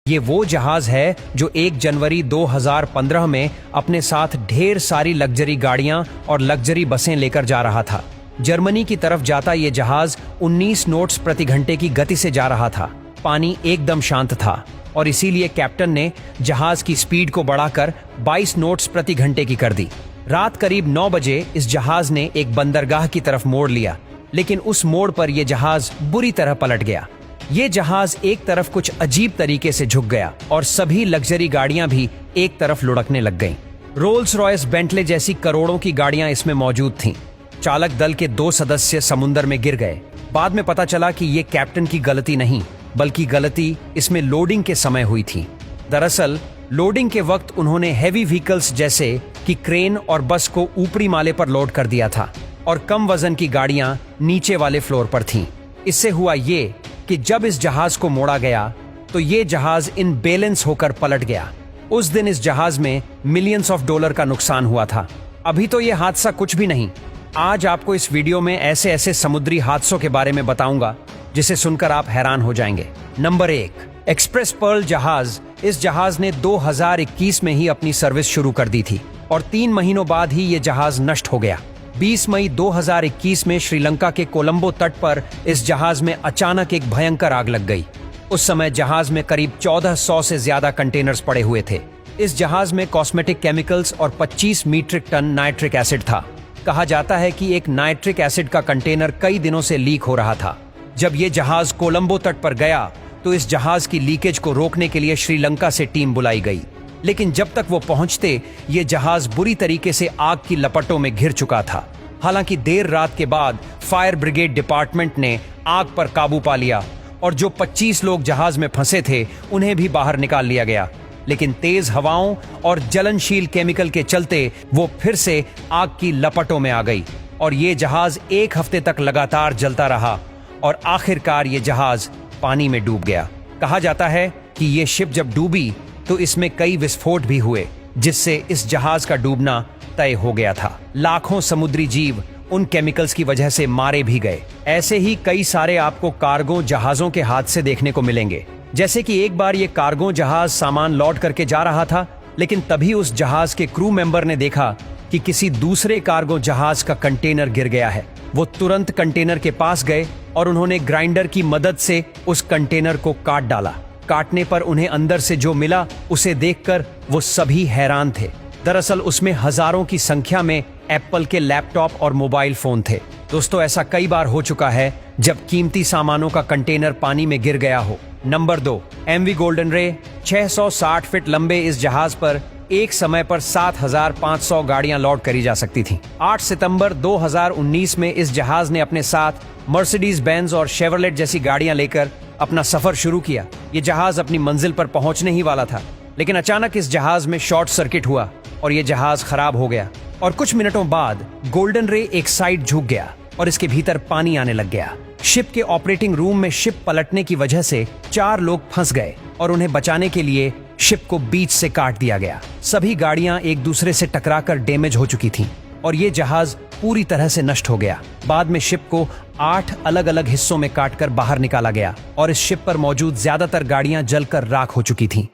ये वो जहाज है जो 1 जनवरी 2015 में अपने साथ ढेर सारी लग्जरी गाड़ियां और लग्जरी बसें लेकर जा रहा था। जर्मनी की तरफ जाता ये जहाज 19 नोट्स प्रति घंटे की गति से जा रहा था। पानी एकदम शांत था और इसीलिए कैप्टन ने जहाज की स्पीड को बढ़ाकर 22 नोट्स प्रति घंटे की कर दी। रात करीब 9 बजे इस जहाज ने एक बंदरगाह की तरफ मोड़ लिया, लेकिन उस मोड़ पर यह जहाज बुरी तरह पलट गया। ये जहाज एक तरफ कुछ अजीब तरीके से झुक गया और सभी लग्जरी गाड़ियां भी एक तरफ लुढ़कने लग गईं। रोल्स रॉयस, बेंटले जैसी करोड़ों की गाड़ियां इसमें मौजूद थीं। चालक दल के 2 सदस्य समुद्र में गिर गए। बाद में पता चला कि ये कैप्टन की गलती नहीं, बल्कि गलती इसमें लोडिंग के समय हुई थी। दरअसल लोडिंग के वक्त उन्होंने हैवी व्हीकल्स जैसे कि क्रेन और बस को ऊपरी माले पर लोड कर दिया था और कम वजन की गाड़ियां नीचे वाले फ्लोर पर थीं। इससे हुआ ये कि जब इस जहाज को मोड़ा गया तो ये जहाज इनबैलेंस होकर पलट गया। उस दिन इस जहाज में मिलियंस ऑफ डॉलर का नुकसान हुआ था। अभी तो ये हादसा कुछ भी नहीं। आज आपको इस वीडियो में ऐसे ऐसे समुद्री हादसों के बारे में बताऊंगा जिसे सुनकर आप हैरान हो जाएंगे। नंबर 1, एक्सप्रेस पर्ल जहाज। इस जहाज ने 2021 में ही अपनी सर्विस शुरू कर दी थी और 3 महीनों बाद ही ये जहाज नष्ट हो गया। 20 मई 2021 में श्रीलंका के कोलंबो तट पर इस जहाज में अचानक एक भयंकर आग लग गई। उस समय जहाज में करीब 1400 से ज्यादा कंटेनर्स पड़े हुए थे। इस जहाज में कॉस्मेटिक केमिकल्स और 25 मीट्रिक टन नाइट्रिक एसिड था। कहा जाता है कि एक नाइट्रिक एसिड का कंटेनर कई दिनों से लीक हो रहा था। जब ये जहाज कोलंबो तट पर गया तो इस जहाज की लीकेज को रोकने के लिए श्रीलंका से टीम बुलाई गई, लेकिन जब तक वो पहुंचते ये जहाज बुरी तरीके से आग की लपटों में घिर चुका था। हालांकि देर रात के बाद फायर ब्रिगेड डिपार्टमेंट ने आग पर काबू पा लिया और जो 25 लोग जहाज में फंसे थे उन्हें भी बाहर निकाल लिया गया, लेकिन तेज हवाओं और जलनशील केमिकल के चलते वो फिर से आग की लपटों में आ गई और ये जहाज 1 हफ्ते तक लगातार जलता रहा और आखिरकार ये जहाज पानी में डूब गया। कहा जाता है कि ये शिप जब डूबी तो इसमें कई विस्फोट भी हुए, जिससे इस जहाज का डूबना तय हो गया था। लाखों समुद्री जीव उन केमिकल्स की वजह से मारे भी गए। ऐसे ही कई सारे आपको कार्गो जहाजों के हादसे देखने को मिलेंगे। जैसे कि एक बार ये कार्गो जहाज सामान लौट करके जा रहा था, लेकिन तभी उस जहाज के क्रू मेंबर ने देखा कि किसी दूसरे कार्गो जहाज का कंटेनर गिर गया है। वो तुरंत कंटेनर के पास गए और उन्होंने ग्राइंडर की मदद से उस कंटेनर को काट डाला। काटने पर उन्हें अंदर से जो मिला उसे देखकर वो सभी हैरान थे। दरअसल उसमें हजारों की संख्या में एप्पल के लैपटॉप और मोबाइल फोन थे। दोस्तों, ऐसा कई बार हो चुका है जब कीमती सामानों का कंटेनर पानी में गिर गया हो। नंबर 2, एमवी गोल्डन रे। 660 फीट लंबे इस जहाज पर एक समय पर 7500 गाड़ियां लोड करी जा सकती थीं। 8 सितंबर 2019 में इस जहाज ने अपने साथ मर्सिडीज बेंज और शेवरलेट जैसी गाड़ियां लेकर अपना सफर शुरू किया। ये जहाज अपनी मंजिल पर पहुंचने ही वाला था, लेकिन अचानक इस जहाज में शॉर्ट सर्किट हुआ और ये जहाज खराब हो गया और कुछ मिनटों बाद गोल्डन रे एक साइड झुक गया और इसके भीतर पानी आने लग गया। शिप के ऑपरेटिंग रूम में शिप पलटने की वजह से 4 लोग फंस गए और उन्हें बचाने के लिए शिप को बीच से काट दिया गया। सभी गाड़ियां एक दूसरे से टकराकर डैमेज हो चुकी थीं और ये जहाज पूरी तरह से नष्ट हो गया। बाद में शिप को 8 अलग अलग हिस्सों में काटकर बाहर निकाला गया और इस शिप पर मौजूद ज्यादातर गाड़ियां जलकर राख हो चुकी थीं।